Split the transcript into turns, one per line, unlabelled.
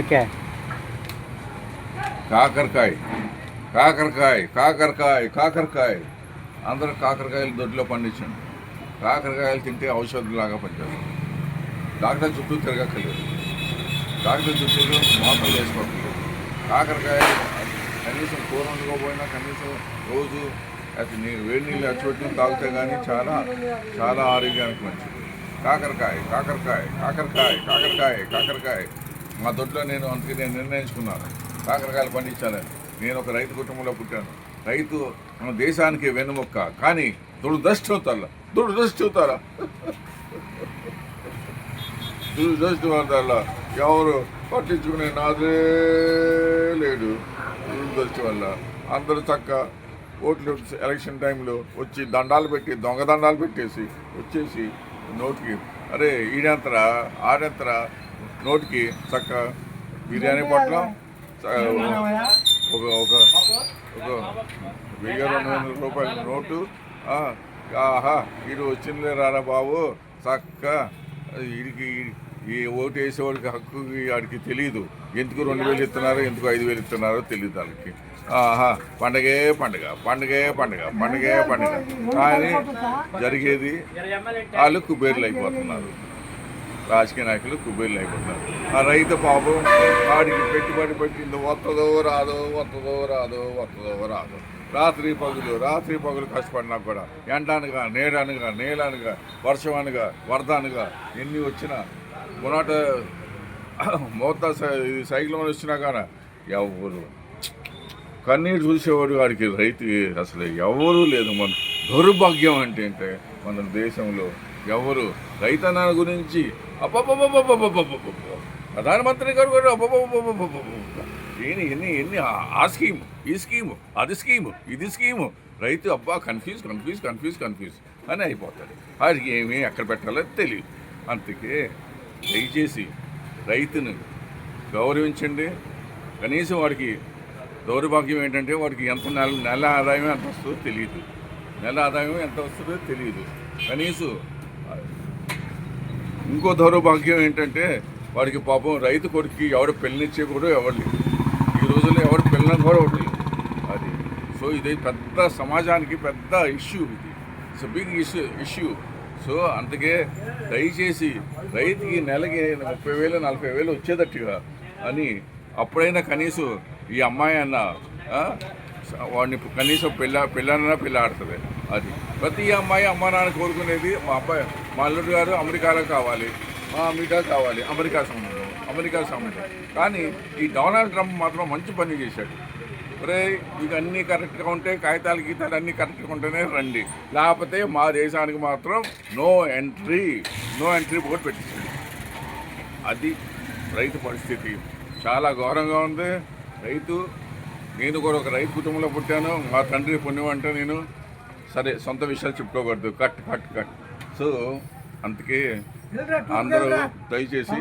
Okay.
కాకరకాయ కాకరకాయ కాకరకాయ కాకరకాయ అందరూ కాకరకాయలు దొడ్లో పండించండి. కాకరకాయలు తింటే ఔషధంలాగా పనిచేస్తుంది. డాక్టర్ చుట్టూ తిరగక్కర్లేదు, డాక్టర్ చుట్టూ మాత్రలు వేసుకోక్కర్లేదు. కాకరకాయ కనీసం కూర వండుకోపోయినా కనీసం రోజు వేడి నీళ్ళు అచ్చిపెట్టుకుని తాగితే కానీ చాలా చాలా ఆరోగ్యానికి మంచిది. కాకరకాయ కాకరకాయ కాకరకాయ కాకరకాయ కాకరకాయ మా దొడ్లో నేను అందుకే నేను నిర్ణయించుకున్నాను కాకరకాయలు పండించాలని. నేను ఒక రైతు కుటుంబంలో పుట్టాను. రైతు మన దేశానికి వెన్నుముక్క. కానీ దురదృష్టవశాల ఎవరు పట్టించుకునే నాదే లేడు. దురదృష్టం వల్ల అందరూ చక్క ఓట్లు ఎలక్షన్ టైంలో వచ్చి దండాలు పెట్టి దొంగ దండాలు పెట్టేసి వచ్చేసి నోటికి అరే ఈడంతరా ఆడంతరా నోటికి చక్క బిర్యానీ పొట్లం ఒక ఒక ఒక 1,200 రూపాయల నోటు. ఆహా వీడు వచ్చిందిలే రారా బాబు చక్క. వీడికి ఈ ఓటు వేసేవాడికి హక్కు వాడికి తెలియదు. ఎందుకు 2,000 ఇస్తున్నారో ఎందుకు 5,000 ఇస్తున్నారో తెలియదు వాళ్ళకి. ఆహా పండగే పండుగ పండగే పండుగ పండగే పండుగ. కానీ జరిగేది వాళ్ళు కుబేర్లు అయిపోతున్నారు. రాజకీయ నాయకులు కుబేర్లు అయిపోతున్నారు. ఆ రైతు పాపం వాడికి పెట్టుబడి పెట్టింది వస్తుందో రాదో వస్తుందో రాదో వస్తుందో రాదో. రాత్రి పగులు కష్టపడినా కూడా ఎండనగా నేడనగా నేలనగా వర్షమనగా వరదనగా ఎన్ని వచ్చినా మొన్నట సైకిల్ వచ్చినా కానీ ఎవరు కన్నీరు చూసేవాడు వాడికి రైతు అసలు ఎవరూ లేదు. మన దౌర్భాగ్యం అంటే మన దేశంలో ఎవరు రైతన్న గురించి ప్రధానమంత్రి గారు కూడా ఎన్ని ఆ స్కీము ఈ స్కీము అది స్కీము ఇది స్కీము రైతు కన్ఫ్యూజ్ అని అయిపోతాడు. వాడికి ఏమీ ఎక్కడ పెట్టాలో తెలియదు. అందుకే దయచేసి రైతును గౌరవించండి. కనీసం వాడికి దౌర్భాగ్యం ఏంటంటే వాడికి ఎంత నెల ఆదాయం ఎంత వస్తుందో తెలియదు. కనీసం ఇంకో దౌర్భాగ్యం ఏంటంటే వాడికి పాపం రైతు కొడుకు ఎవరు పెళ్ళనిచ్చే కూడా ఎవరు లేదు. ఈ రోజుల్లో ఎవరు పెళ్ళని కూడా ఒకటి అది. సో ఇది పెద్ద సమాజానికి పెద్ద issue. It's big issue. So అందుకే దయచేసి రైతుకి నెలకి 30,000 40,000 వచ్చేటట్టుగా అని అప్పుడైనా కనీసం ఈ అమ్మాయి అన్న వాడిని కనీసం పెళ్ళాడుతుంది. అది ప్రతి అమ్మాయి అమ్మ నాన్న కోరుకునేది మా అల్లుడు గారు అమెరికాలో కావాలి, మా అమెరికా కావాలి, అమెరికా సంబంధం. కానీ ఈ డొనాల్డ్ ట్రంప్ మాత్రం మంచి పని చేశాడు. మీకు అన్నీ కరెక్ట్గా ఉంటే కాగితాలు గీతాలు అన్నీ కరెక్ట్గా ఉంటేనే రండి, లేకపోతే మా దేశానికి మాత్రం నో ఎంట్రీ బోర్డు పెట్టించాడు. అది రైతు పరిస్థితి చాలా ఘోరంగా ఉంది. నేను కూడా ఒక రైతు కుటుంబంలో పుట్టాను. మా తండ్రి పుణ్యం అంటే నేను సరే సొంత విషయాలు చెప్పుకోకూడదు. కట్ సో అందుకే అందరూ దయచేసి